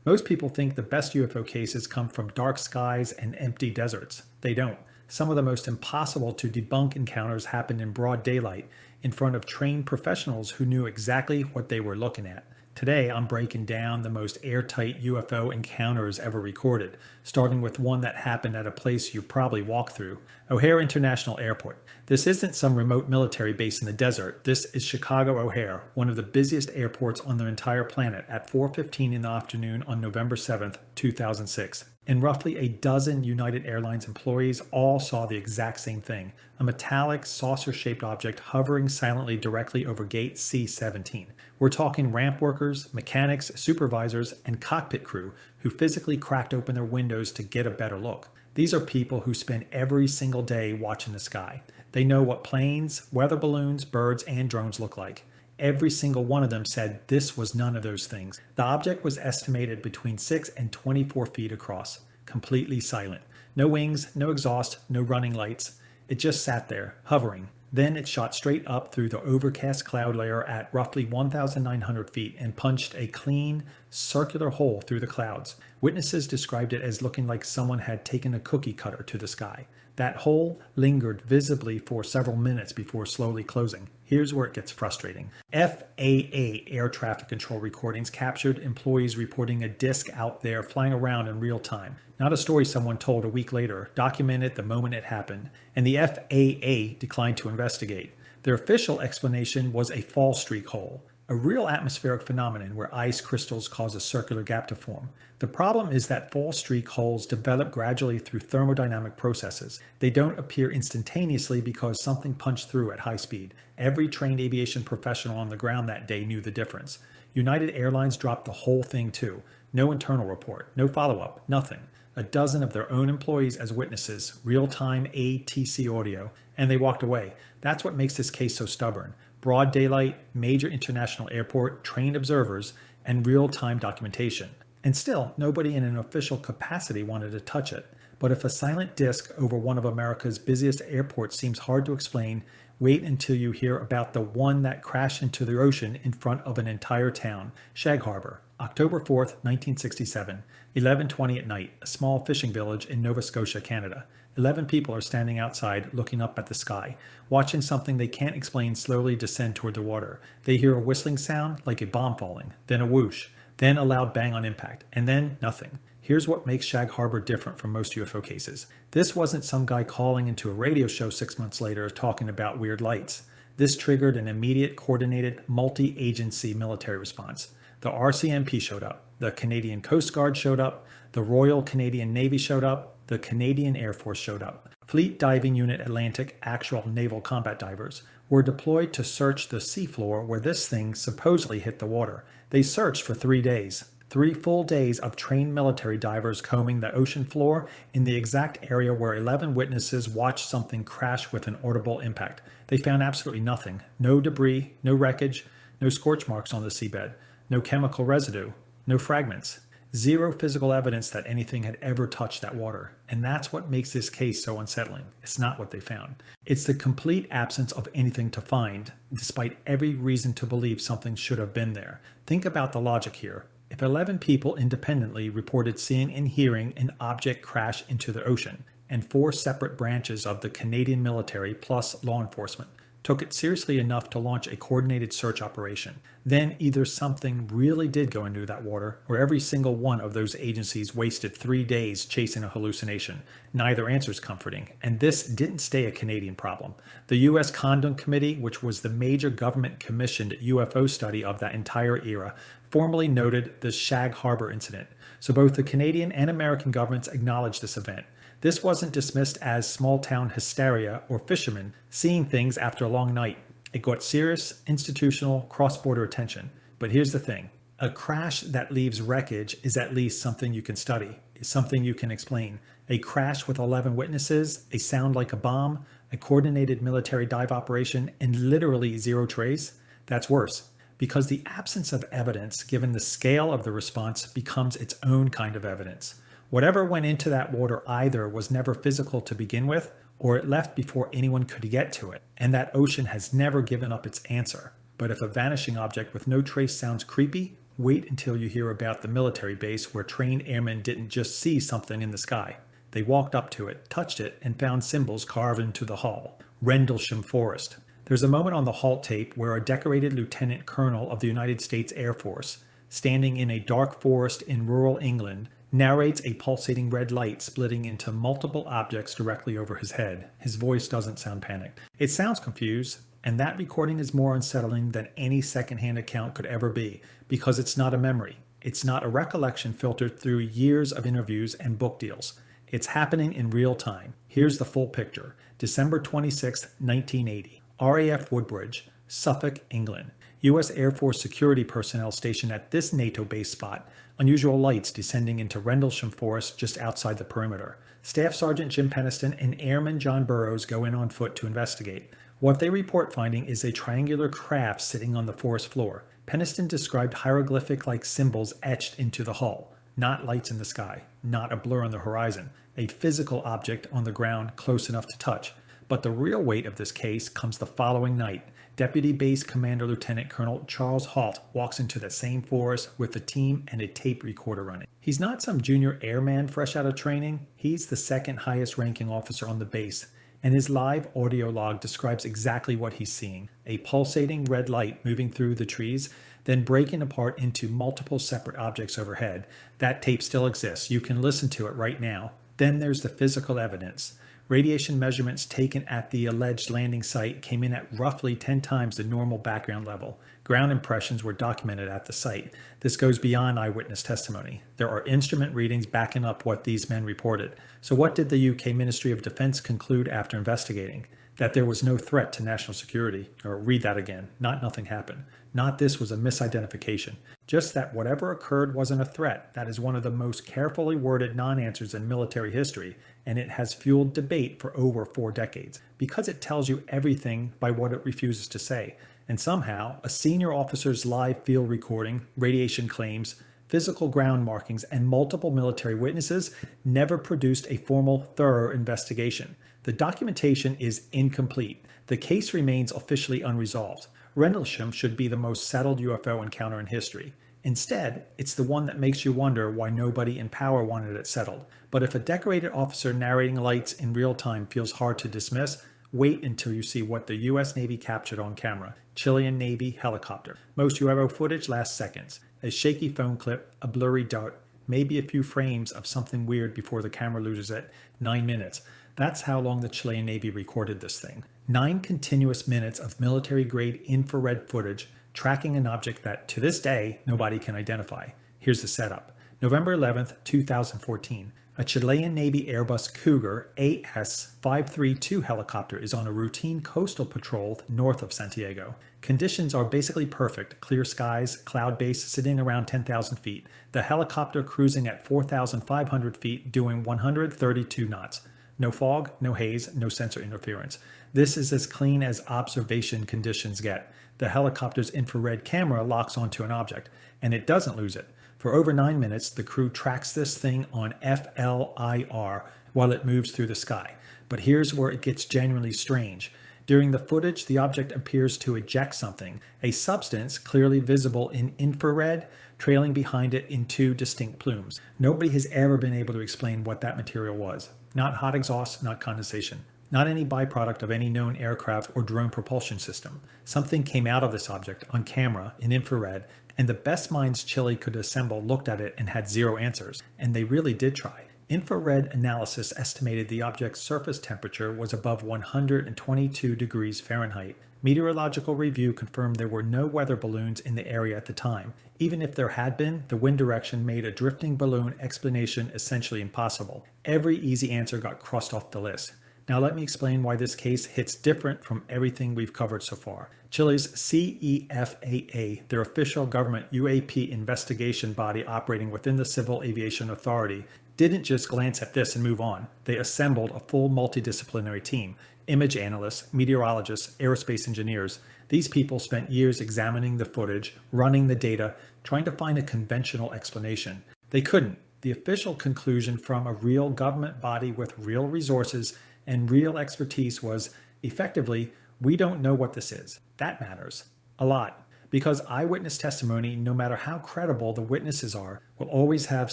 Most people think the best UFO cases come from dark skies and empty deserts. They don't. Some of the most impossible to debunk encounters happened in broad daylight, in front of trained professionals who knew exactly what they were looking at. Today, I'm breaking down the most airtight UFO encounters ever recorded, starting with one that happened at a place you probably walked through, O'Hare International Airport. This isn't some remote military base in the desert. This is Chicago O'Hare, one of the busiest airports on the entire planet, at 4:15 in the afternoon on November 7th, 2006. And roughly a dozen United Airlines employees all saw the exact same thing, a metallic, saucer-shaped object hovering silently directly over gate C-17. We're talking ramp workers, mechanics, supervisors, and cockpit crew who physically cracked open their windows to get a better look. These are people who spend every single day watching the sky. They know what planes, weather balloons, birds, and drones look like. Every single one of them said this was none of those things. The object was estimated between 6 and 24 feet across, completely silent. No wings, no exhaust, no running lights. It just sat there, hovering. Then it shot straight up through the overcast cloud layer at roughly 1,900 feet and punched a clean, circular hole through the clouds. Witnesses described it as looking like someone had taken a cookie cutter to the sky. That hole lingered visibly for several minutes before slowly closing. Here's where it gets frustrating. FAA air traffic control recordings captured employees reporting a disc out there flying around in real time. Not a story someone told a week later, documented the moment it happened, and the FAA declined to investigate. Their official explanation was a fall streak hole, a real atmospheric phenomenon where ice crystals cause a circular gap to form. The problem is that fall streak holes develop gradually through thermodynamic processes. They don't appear instantaneously because something punched through at high speed. Every trained aviation professional on the ground that day knew the difference. United Airlines dropped the whole thing too. No internal report, no follow-up, nothing. A dozen of their own employees as witnesses, real-time ATC audio, and they walked away. That's what makes this case so stubborn. Broad daylight, major international airport, trained observers, and real-time documentation. And still, nobody in an official capacity wanted to touch it. But if a silent disc over one of America's busiest airports seems hard to explain, wait until you hear about the one that crashed into the ocean in front of an entire town, Shag Harbor, October 4th, 1967, 11:20 at night, a small fishing village in Nova Scotia, Canada. 11 people are standing outside looking up at the sky, watching something they can't explain slowly descend toward the water. They hear a whistling sound like a bomb falling, then a whoosh, then a loud bang on impact, and then nothing. Here's what makes Shag Harbor different from most UFO cases. This wasn't some guy calling into a radio show 6 months later talking about weird lights. This triggered an immediate, coordinated, multi-agency military response. The RCMP showed up, the Canadian Coast Guard showed up, the Royal Canadian Navy showed up, the Canadian Air Force showed up. Fleet Diving Unit Atlantic, actual naval combat divers, were deployed to search the seafloor where this thing supposedly hit the water. They searched for 3 days. 3 full days of trained military divers combing the ocean floor in the exact area where 11 witnesses watched something crash with an audible impact. They found absolutely nothing. No debris, no wreckage, no scorch marks on the seabed, no chemical residue, no fragments. Zero physical evidence that anything had ever touched that water. And that's what makes this case so unsettling. It's not what they found. It's the complete absence of anything to find, despite every reason to believe something should have been there. Think about the logic here. If 11 people independently reported seeing and hearing an object crash into the ocean, and 4 separate branches of the Canadian military plus law enforcement took it seriously enough to launch a coordinated search operation, then either something really did go into that water, or every single one of those agencies wasted 3 days chasing a hallucination. Neither answer is comforting, and this didn't stay a Canadian problem. The U.S. Condon Committee, which was the major government-commissioned UFO study of that entire era, formally noted the Shag Harbor incident. So both the Canadian and American governments acknowledged this event. This wasn't dismissed as small-town hysteria or fishermen seeing things after a long night. It got serious, institutional, cross-border attention. But here's the thing. A crash that leaves wreckage is at least something you can study. It's something you can explain. A crash with 11 witnesses, a sound like a bomb, a coordinated military dive operation, and literally zero trace, that's worse. Because the absence of evidence, given the scale of the response, becomes its own kind of evidence. Whatever went into that water either was never physical to begin with, or it left before anyone could get to it, and that ocean has never given up its answer. But if a vanishing object with no trace sounds creepy, Wait until you hear about the military base where trained airmen didn't just see something in the sky. They walked up to it, touched it, and found symbols carved into the hull. Rendlesham Forest. There's a moment on the halt tape where a decorated lieutenant colonel of the United States Air Force, standing in a dark forest in rural England, narrates a pulsating red light splitting into multiple objects directly over his head. His voice doesn't sound panicked. It sounds confused, and that recording is more unsettling than any secondhand account could ever be, because it's not a memory. It's not a recollection filtered through years of interviews and book deals. It's happening in real time. Here's the full picture. December 26, 1980. RAF Woodbridge, Suffolk, England. U.S. Air Force security personnel stationed at this NATO base spot. Unusual lights descending into Rendlesham Forest just outside the perimeter. Staff Sergeant Jim Peniston and Airman John Burroughs go in on foot to investigate. What they report finding is a triangular craft sitting on the forest floor. Peniston described hieroglyphic-like symbols etched into the hull. Not lights in the sky, not a blur on the horizon, a physical object on the ground close enough to touch. But the real weight of this case comes the following night. Deputy Base Commander Lieutenant Colonel Charles Halt walks into the same forest with the team and a tape recorder running. He's not some junior airman fresh out of training. He's the second highest ranking officer on the base, and his live audio log describes exactly what he's seeing. A pulsating red light moving through the trees, then breaking apart into multiple separate objects overhead. That tape still exists. You can listen to it right now. Then there's the physical evidence. Radiation measurements taken at the alleged landing site came in at roughly 10 times the normal background level. Ground impressions were documented at the site. This goes beyond eyewitness testimony. There are instrument readings backing up what these men reported. So what did the UK Ministry of Defence conclude after investigating? That there was no threat to national security. Or read that again. Not nothing happened. Not this was a misidentification. Just that whatever occurred wasn't a threat. That is one of the most carefully worded non-answers in military history, and it has fueled debate for over 4 decades, because it tells you everything by what it refuses to say. And somehow, a senior officer's live field recording, radiation claims, physical ground markings, and multiple military witnesses never produced a formal, thorough investigation. The documentation is incomplete. The case remains officially unresolved. Rendlesham should be the most settled UFO encounter in history. Instead, it's the one that makes you wonder why nobody in power wanted it settled. But if a decorated officer narrating lights in real time feels hard to dismiss, wait until you see what the U.S. Navy captured on camera. Chilean Navy helicopter. Most UFO footage lasts seconds. A shaky phone clip, a blurry dart, maybe a few frames of something weird before the camera loses it. 9 minutes. That's how long the Chilean Navy recorded this thing. 9 continuous minutes of military-grade infrared footage tracking an object that, to this day, nobody can identify. Here's the setup. November 11th, 2014. A Chilean Navy Airbus Cougar AS-532 helicopter is on a routine coastal patrol north of Santiago. Conditions are basically perfect. Clear skies, cloud base sitting around 10,000 feet. The helicopter cruising at 4,500 feet doing 132 knots. No fog, no haze, no sensor interference. This is as clean as observation conditions get. The helicopter's infrared camera locks onto an object, and it doesn't lose it. For over 9 minutes, the crew tracks this thing on FLIR while it moves through the sky. But here's where it gets genuinely strange. During the footage, the object appears to eject something, a substance clearly visible in infrared, trailing behind it in 2 distinct plumes. Nobody has ever been able to explain what that material was. Not hot exhaust, not condensation. Not any byproduct of any known aircraft or drone propulsion system. Something came out of this object on camera in infrared, and the best minds Chile could assemble looked at it and had 0 answers. And they really did try. Infrared analysis estimated the object's surface temperature was above 122 degrees Fahrenheit. Meteorological review confirmed there were no weather balloons in the area at the time. Even if there had been, the wind direction made a drifting balloon explanation essentially impossible. Every easy answer got crossed off the list. Now let me explain why this case hits different from everything we've covered so far. Chile's CEFAA, their official government UAP investigation body operating within the Civil Aviation Authority, didn't just glance at this and move on. They assembled a full multidisciplinary team. Image analysts, meteorologists, aerospace engineers. These people spent years examining the footage, running the data, trying to find a conventional explanation. They couldn't. The official conclusion from a real government body with real resources and real expertise was, effectively, we don't know what this is. That matters. A lot. Because eyewitness testimony, no matter how credible the witnesses are, will always have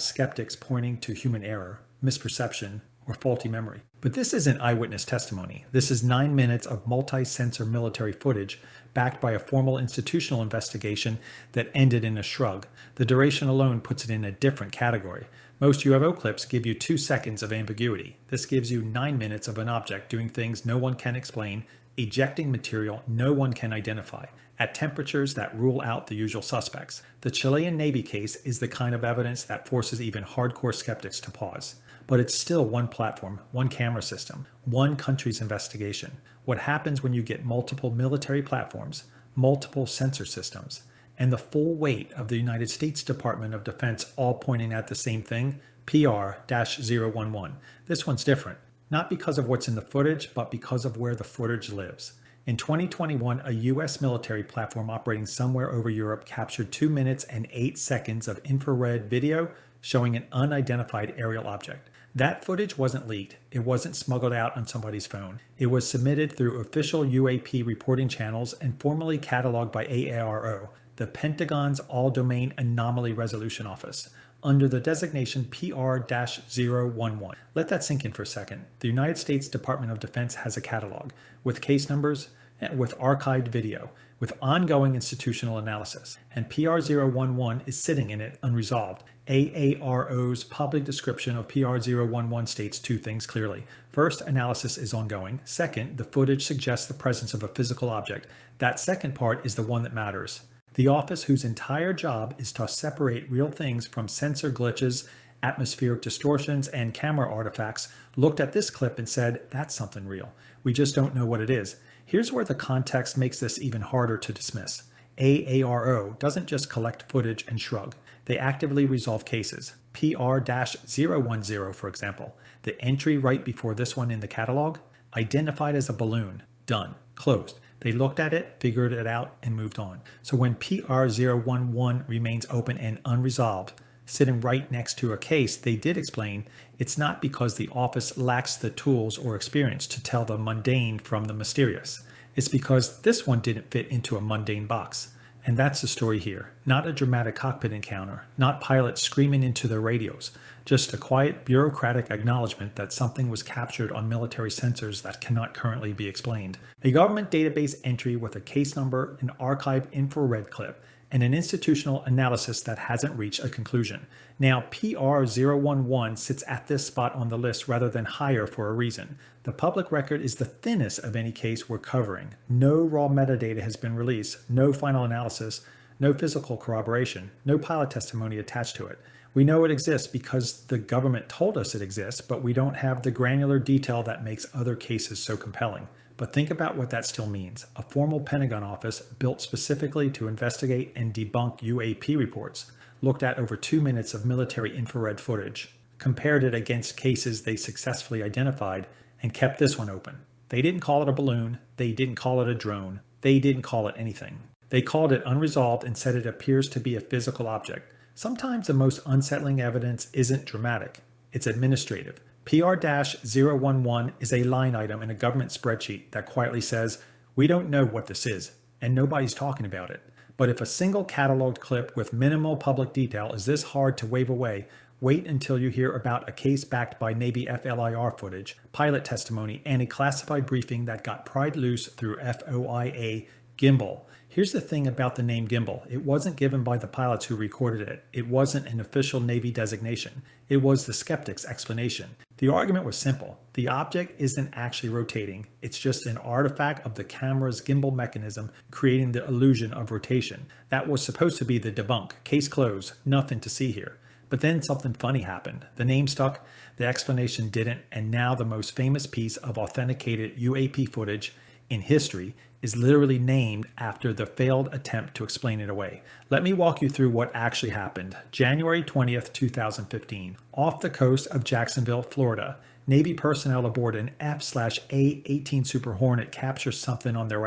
skeptics pointing to human error, misperception, or faulty memory. But this isn't eyewitness testimony. This is 9 minutes of multi-sensor military footage backed by a formal institutional investigation that ended in a shrug. The duration alone puts it in a different category. Most UFO clips give you 2 seconds of ambiguity. This gives you 9 minutes of an object doing things no one can explain, ejecting material no one can identify, at temperatures that rule out the usual suspects. The Chilean Navy case is the kind of evidence that forces even hardcore skeptics to pause. But it's still one platform, one camera system, one country's investigation. What happens when you get multiple military platforms, multiple sensor systems, and the full weight of the United States Department of Defense all pointing at the same thing? PR-011. This one's different, not because of what's in the footage, but because of where the footage lives. In 2021, a U.S. military platform operating somewhere over Europe captured 2 minutes and 8 seconds of infrared video showing an unidentified aerial object. That footage wasn't leaked. It wasn't smuggled out on somebody's phone. It was submitted through official UAP reporting channels and formally cataloged by AARO, the Pentagon's All-Domain Anomaly Resolution Office, under the designation PR-011. Let that sink in for a second. The United States Department of Defense has a catalog with case numbers, with archived video, with ongoing institutional analysis, and PR-011 is sitting in it unresolved. AARO's public description of PR-011 states 2 things clearly. First, analysis is ongoing. Second, the footage suggests the presence of a physical object. That second part is the one that matters. The office whose entire job is to separate real things from sensor glitches, atmospheric distortions, and camera artifacts looked at this clip and said, that's something real. We just don't know what it is. Here's where the context makes this even harder to dismiss. AARO doesn't just collect footage and shrug. They actively resolve cases. PR-010, for example, the entry right before this one in the catalog, identified as a balloon. Done. Closed. They looked at it, figured it out, and moved on. So when PR-011 remains open and unresolved, sitting right next to a case they did explain, it's not because the office lacks the tools or experience to tell the mundane from the mysterious. It's because this one didn't fit into a mundane box. And that's the story here. Not a dramatic cockpit encounter, not pilots screaming into their radios, just a quiet bureaucratic acknowledgement that something was captured on military sensors that cannot currently be explained. A government database entry with a case number, an archived infrared clip, and an institutional analysis that hasn't reached a conclusion. Now, PR-011 sits at this spot on the list rather than higher for a reason. The public record is the thinnest of any case we're covering. No raw metadata has been released, no final analysis, no physical corroboration, no pilot testimony attached to it. We know it exists because the government told us it exists, but we don't have the granular detail that makes other cases so compelling. But think about what that still means. A formal Pentagon office built specifically to investigate and debunk UAP reports looked at over 2 minutes of military infrared footage, compared it against cases they successfully identified, and kept this one open. They didn't call it a balloon. They didn't call it a drone. They didn't call it anything. They called it unresolved and said it appears to be a physical object. Sometimes the most unsettling evidence isn't dramatic. It's administrative. PR-011 is a line item in a government spreadsheet that quietly says, we don't know what this is, and nobody's talking about it. But if a single cataloged clip with minimal public detail is this hard to wave away, wait until you hear about a case backed by Navy FLIR footage, pilot testimony, and a classified briefing that got pried loose through FOIA gimbal. Here's the thing about the name gimbal. It wasn't given by the pilots who recorded it. It wasn't an official Navy designation. It was the skeptic's explanation. The argument was simple. The object isn't actually rotating. It's just an artifact of the camera's gimbal mechanism creating the illusion of rotation. That was supposed to be the debunk. Case closed. Nothing to see here. But then something funny happened. The name stuck, the explanation didn't, and now the most famous piece of authenticated UAP footage in history is literally named after the failed attempt to explain it away. Let me walk you through what actually happened. January 20th, 2015. Off the coast of Jacksonville, Florida, Navy personnel aboard an F/A-18 Super Hornet capture something on their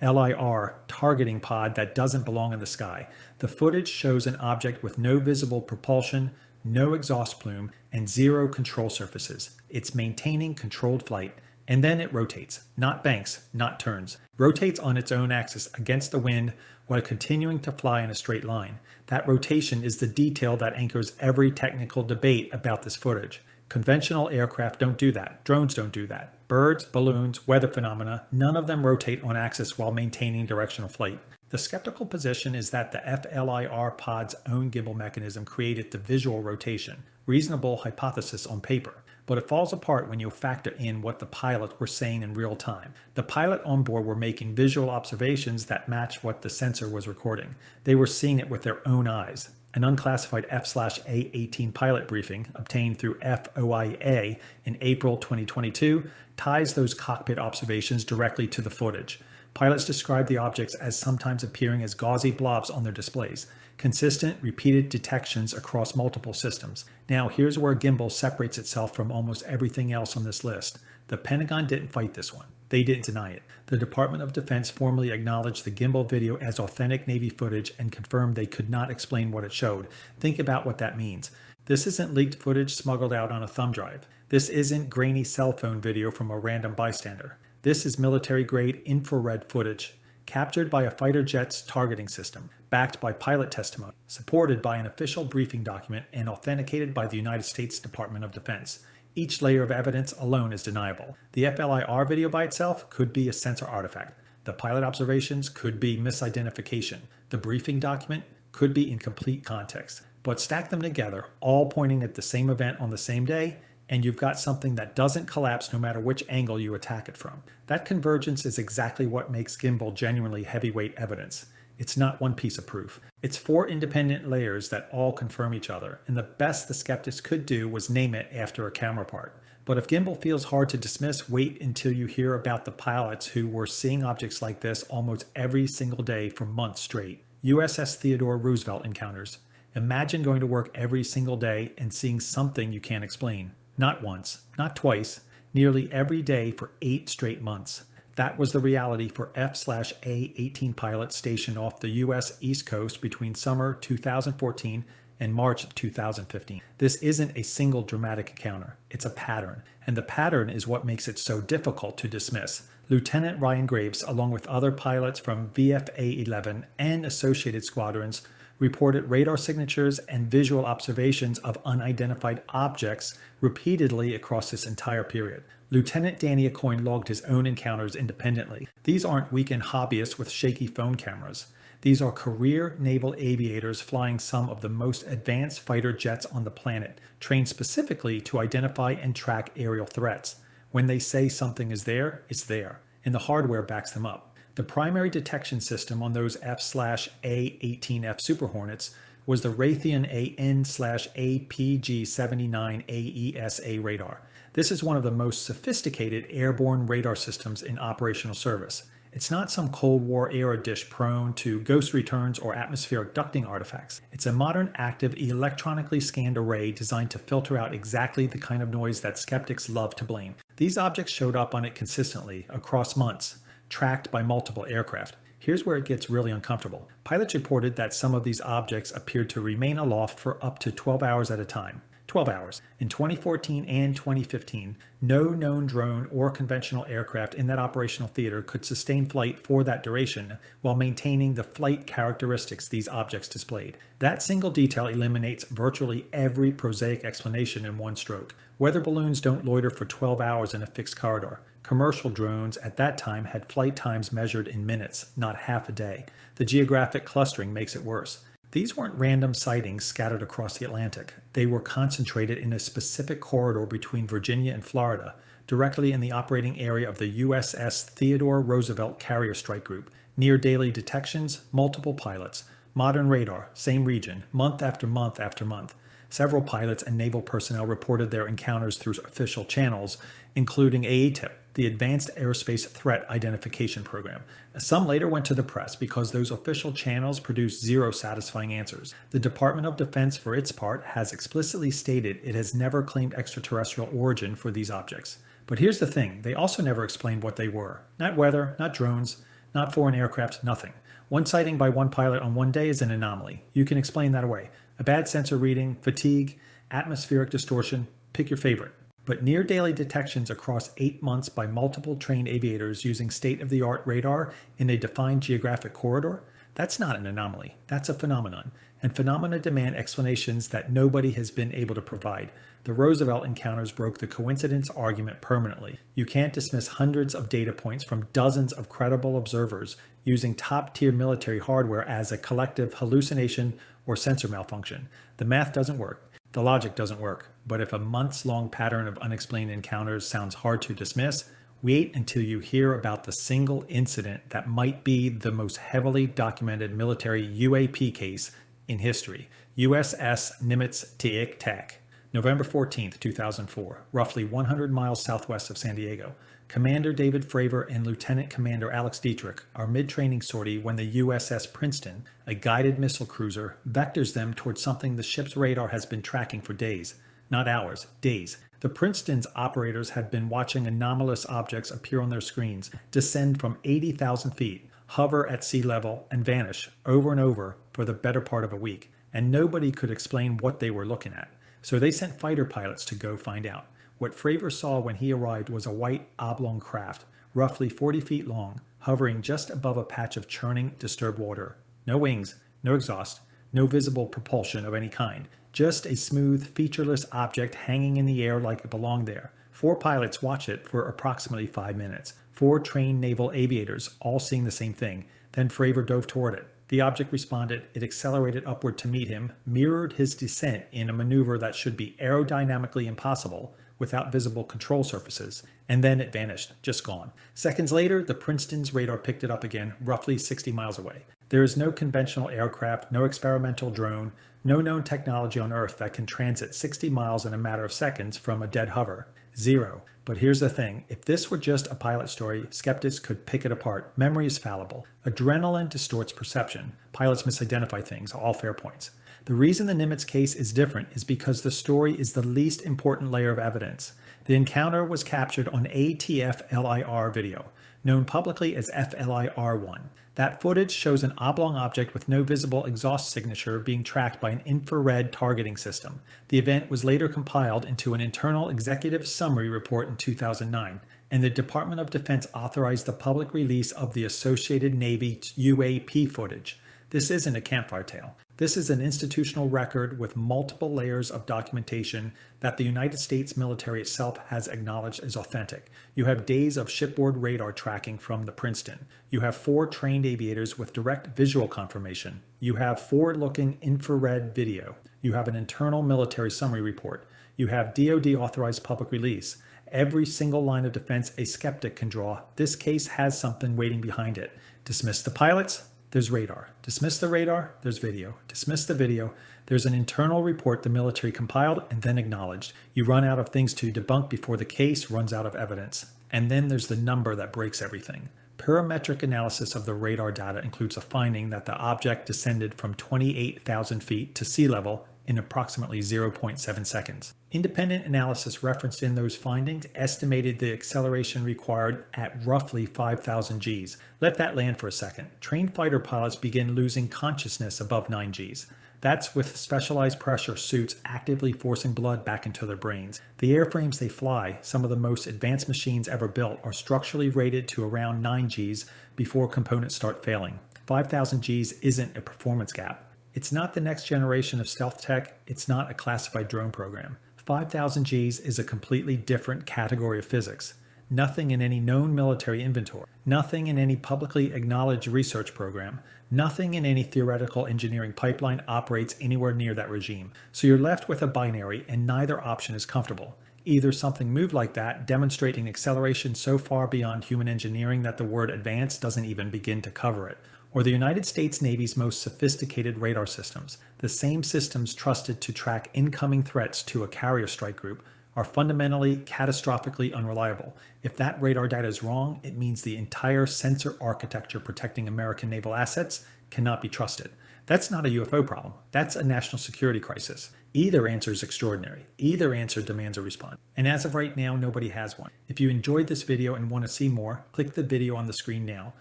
FLIR targeting pod that doesn't belong in the sky. The footage shows an object with no visible propulsion, no exhaust plume, and zero control surfaces. It's maintaining controlled flight. and then it rotates. Not banks, not turns. Rotates on its own axis against the wind while continuing to fly in a straight line. That rotation is the detail that anchors every technical debate about this footage. Conventional aircraft don't do that. Drones don't do that. Birds, balloons, weather phenomena, none of them rotate on axis while maintaining directional flight. The skeptical position is that the FLIR pod's own gimbal mechanism created the visual rotation. Reasonable hypothesis on paper. But it falls apart when you factor in what the pilots were saying in real time. The pilot on board were making visual observations that matched what the sensor was recording. They were seeing it with their own eyes. An unclassified F/A-18 pilot briefing obtained through FOIA in April 2022 ties those cockpit observations directly to the footage. Pilots describe the objects as sometimes appearing as gauzy blobs on their displays. Consistent, repeated detections across multiple systems. Now, here's where gimbal separates itself from almost everything else on this list. The Pentagon didn't fight this one. They didn't deny it. The Department of Defense formally acknowledged the gimbal video as authentic Navy footage and confirmed they could not explain what it showed. Think about what that means. This isn't leaked footage smuggled out on a thumb drive. This isn't grainy cell phone video from a random bystander. This is military-grade infrared footage, captured by a fighter jet's targeting system, backed by pilot testimony, supported by an official briefing document, and authenticated by the United States Department of Defense. Each layer of evidence alone is deniable. The FLIR video by itself could be a sensor artifact. The pilot observations could be misidentification. The briefing document could be incomplete context. But stack them together, all pointing at the same event on the same day, and you've got something that doesn't collapse no matter which angle you attack it from. That convergence is exactly what makes gimbal genuinely heavyweight evidence. It's not one piece of proof. It's 4 independent layers that all confirm each other, and the best the skeptics could do was name it after a camera part. But if gimbal feels hard to dismiss, wait until you hear about the pilots who were seeing objects like this almost every single day for months straight. USS Theodore Roosevelt encounters. Imagine going to work every single day and seeing something you can't explain. Not once, not twice, nearly every day for 8 straight months. That was the reality for F/A-18 pilots stationed off the U.S. East Coast between summer 2014 and March 2015. This isn't a single dramatic encounter. It's a pattern, and the pattern is what makes it so difficult to dismiss. Lieutenant Ryan Graves, along with other pilots from VFA-11 and associated squadrons, reported radar signatures and visual observations of unidentified objects repeatedly across this entire period. Lieutenant Danny Acoyne logged his own encounters independently. These aren't weekend hobbyists with shaky phone cameras. These are career naval aviators flying some of the most advanced fighter jets on the planet, trained specifically to identify and track aerial threats. When they say something is there, it's there, and the hardware backs them up. The primary detection system on those F/A-18F Super Hornets was the Raytheon AN/APG-79 AESA radar. This is one of the most sophisticated airborne radar systems in operational service. It's not some Cold War era dish prone to ghost returns or atmospheric ducting artifacts. It's a modern, active, electronically scanned array designed to filter out exactly the kind of noise that skeptics love to blame. These objects showed up on it consistently, across months, tracked by multiple aircraft. Here's where it gets really uncomfortable. Pilots reported that some of these objects appeared to remain aloft for up to 12 hours at a time. 12 hours. In 2014 and 2015, no known drone or conventional aircraft in that operational theater could sustain flight for that duration while maintaining the flight characteristics these objects displayed. That single detail eliminates virtually every prosaic explanation in one stroke. Weather balloons don't loiter for 12 hours in a fixed corridor. Commercial drones at that time had flight times measured in minutes, not half a day. The geographic clustering makes it worse. These weren't random sightings scattered across the Atlantic. They were concentrated in a specific corridor between Virginia and Florida, directly in the operating area of the USS Theodore Roosevelt Carrier Strike Group. Near daily detections, multiple pilots. Modern radar, same region, month after month after month. Several pilots and naval personnel reported their encounters through official channels, including AATIP, the Advanced Aerospace Threat Identification Program. Some later went to the press because those official channels produced zero satisfying answers. The Department of Defense, for its part, has explicitly stated it has never claimed extraterrestrial origin for these objects. But here's the thing, they also never explained what they were. Not weather, not drones, not foreign aircraft, nothing. One sighting by one pilot on one day is an anomaly. You can explain that away. A bad sensor reading, fatigue, atmospheric distortion, pick your favorite. But near daily detections across 8 months by multiple trained aviators using state-of-the-art radar in a defined geographic corridor, that's not an anomaly, that's a phenomenon. And phenomena demand explanations that nobody has been able to provide. The Roosevelt encounters broke the coincidence argument permanently. You can't dismiss hundreds of data points from dozens of credible observers using top-tier military hardware as a collective hallucination or sensor malfunction. The math doesn't work. The logic doesn't work. But if a months-long pattern of unexplained encounters sounds hard to dismiss, wait until you hear about the single incident that might be the most heavily documented military UAP case in history. USS Nimitz-Tiiak, November 14, 2004, roughly 100 miles southwest of San Diego. Commander David Fravor and Lieutenant Commander Alex Dietrich are mid-training sortie when the USS Princeton, a guided missile cruiser, vectors them towards something the ship's radar has been tracking for days. Not hours, days. The Princeton's operators had been watching anomalous objects appear on their screens, descend from 80,000 feet, hover at sea level, and vanish over and over for the better part of a week, and nobody could explain what they were looking at. So they sent fighter pilots to go find out. What Fravor saw when he arrived was a white oblong craft, roughly 40 feet long, hovering just above a patch of churning, disturbed water. No wings, no exhaust, no visible propulsion of any kind. Just a smooth, featureless object hanging in the air like it belonged there. 4 pilots watch it for approximately 5 minutes. 4 trained naval aviators, all seeing the same thing. Then Fravor dove toward it. The object responded, it accelerated upward to meet him, mirrored his descent in a maneuver that should be aerodynamically impossible without visible control surfaces, and then it vanished, just gone. Seconds later, the Princeton's radar picked it up again, roughly 60 miles away. There is no conventional aircraft, no experimental drone, no known technology on Earth that can transit 60 miles in a matter of seconds from a dead hover. Zero. But here's the thing, if this were just a pilot story, skeptics could pick it apart. Memory is fallible. Adrenaline distorts perception. Pilots misidentify things, all fair points. The reason the Nimitz case is different is because the story is the least important layer of evidence. The encounter was captured on ATF-LIR video, known publicly as FLIR-1. That footage shows an oblong object with no visible exhaust signature being tracked by an infrared targeting system. The event was later compiled into an internal executive summary report in 2009, and the Department of Defense authorized the public release of the Associated Navy UAP footage. This isn't a campfire tale. This is an institutional record with multiple layers of documentation that the United States military itself has acknowledged as authentic. You have days of shipboard radar tracking from the Princeton. You have 4 trained aviators with direct visual confirmation. You have forward-looking infrared video. You have an internal military summary report. You have DoD authorized public release. Every single line of defense a skeptic can draw. This case has something waiting behind it. Dismiss the pilots? There's radar. Dismiss the radar, there's video. Dismiss the video, there's an internal report the military compiled and then acknowledged. You run out of things to debunk before the case runs out of evidence. And then there's the number that breaks everything. Parametric analysis of the radar data includes a finding that the object descended from 28,000 feet to sea level in approximately 0.7 seconds. Independent analysis referenced in those findings estimated the acceleration required at roughly 5,000 Gs. Let that land for a second. Trained fighter pilots begin losing consciousness above 9 Gs. That's with specialized pressure suits actively forcing blood back into their brains. The airframes they fly, some of the most advanced machines ever built, are structurally rated to around 9 Gs before components start failing. 5,000 Gs isn't a performance gap. It's not the next generation of stealth tech, it's not a classified drone program. 5,000 Gs is a completely different category of physics. Nothing in any known military inventory, nothing in any publicly acknowledged research program, nothing in any theoretical engineering pipeline operates anywhere near that regime. So you're left with a binary and neither option is comfortable. Either something moved like that, demonstrating acceleration so far beyond human engineering that the word advanced doesn't even begin to cover it, or the United States Navy's most sophisticated radar systems, the same systems trusted to track incoming threats to a carrier strike group, are fundamentally, catastrophically unreliable. If that radar data is wrong, it means the entire sensor architecture protecting American naval assets cannot be trusted. That's not a UFO problem. That's a national security crisis. Either answer is extraordinary. Either answer demands a response. And as of right now, nobody has one. If you enjoyed this video and want to see more, click the video on the screen now.